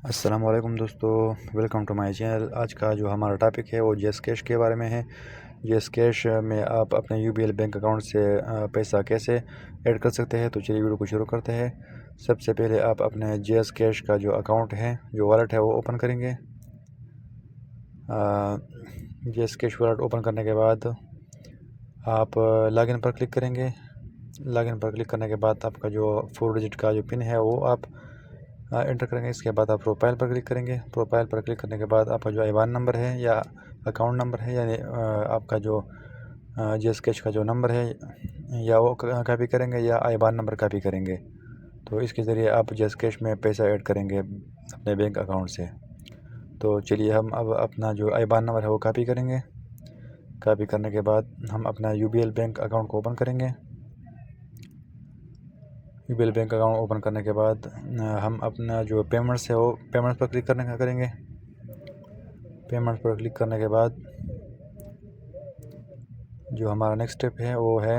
अस्सलाम वालेकुम दोस्तों, वेलकम टू माय चैनल। आज का जो हमारा टॉपिक है वो जेस कैश के बारे में है। जेस कैश में आप अपने यूबीएल बैंक अकाउंट से पैसा कैसे ऐड कर सकते हैं। तो चलिए वीडियो को शुरू करते हैं। सबसे पहले आप अपने जेस कैश का जो अकाउंट है, जो वॉलेट है, वो ओपन करेंगे। जेस कैश वॉलेट ओपन करने के बाद आप लॉगिन पर क्लिक करेंगे। लॉगिन पर क्लिक करने के बाद आपका जो 4 डिजिट का जो पिन है वो आप एंटर करेंगे। इसके बाद आप प्रोफाइल पर क्लिक करेंगे। प्रोफाइल पर क्लिक करने के बाद आपका जो आईबान नंबर है या अकाउंट नंबर है, यानी आपका जो जेस कैश का जो नंबर है, या वो कॉपी करेंगे या आईबान नंबर कॉपी करेंगे। तो इसके ज़रिए आप जेस कैश में पैसा ऐड करेंगे अपने बैंक अकाउंट से। तो चलिए हम अब अपना जो आईबान नंबर है वो कॉपी करेंगे। कॉपी करने के बाद हम अपना यूबीएल बैंक अकाउंट को ओपन करेंगे। यूबीएल बैंक अकाउंट ओपन करने के बाद हम अपना जो पेमेंट्स है वो पेमेंट्स पर क्लिक करने का करेंगे। पेमेंट्स पर क्लिक करने के बाद जो हमारा नेक्स्ट स्टेप है वो है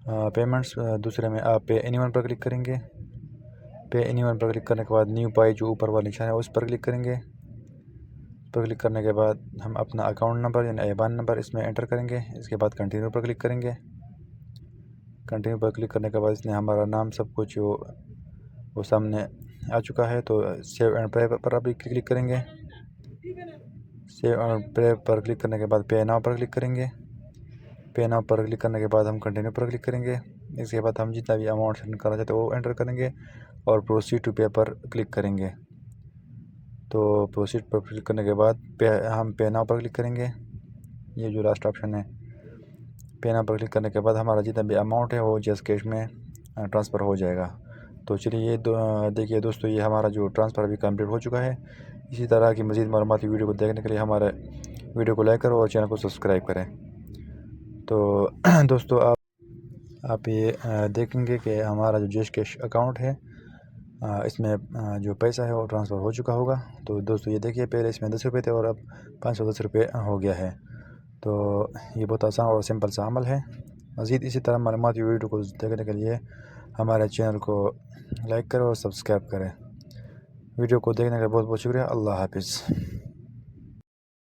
पेमेंट्स। दूसरे में आप पे एनीवन पर क्लिक करेंगे। पे एनीवन पर क्लिक करने के बाद न्यू पाई जो ऊपर वाला निशान है उस पर क्लिक करेंगे। उस पर क्लिक करने के बाद हम अपना अकाउंट नंबर यानी आईबान नंबर इसमें एंटर करेंगे। इसके बाद कंटिन्यू पर क्लिक करेंगे। कंटिन्यू पर क्लिक करने के बाद इसने हमारा नाम सब कुछ वो सामने आ चुका है। तो सेव एंड पे पर अभी क्लिक करेंगे। सेव एंड पे पर क्लिक करने के बाद पे नाउ पर क्लिक करेंगे। पे नाउ पर क्लिक करने के बाद हम कंटिन्यू पर क्लिक करेंगे। इसके बाद हम जितना भी अमाउंट सेंड करना चाहते हैं वो एंटर करेंगे और प्रोसीड टू पे पर क्लिक करेंगे। तो प्रोसीड पर क्लिक करने के बाद हम पे नाउ पर क्लिक करेंगे। ये जो लास्ट ऑप्शन है, पे नाउ पर क्लिक करने के बाद हमारा जितना भी अमाउंट है वो जेस कैश में ट्रांसफ़र हो जाएगा। तो चलिए ये देखिए दोस्तों, ये हमारा जो ट्रांसफ़र अभी कंप्लीट हो चुका है। इसी तरह की मज़ीद मालूमाती वीडियो को देखने के लिए हमारे वीडियो को लाइक करो और चैनल को सब्सक्राइब करें। तो दोस्तों आप ये देखेंगे कि हमारा जो जेस कैश अकाउंट है इसमें जो पैसा है वो ट्रांसफ़र हो चुका होगा। तो दोस्तों ये देखिए, पहले इसमें 10 रुपये थे और अब 510 रुपये हो गया है। तो ये बहुत आसान और सिंपल सा अमल है। मज़ीद इसी तरह मालूमाती वीडियो को देखने के लिए हमारे चैनल को लाइक करें और सब्सक्राइब करें। वीडियो को देखने का बहुत बहुत शुक्रिया। अल्लाह हाफिज़।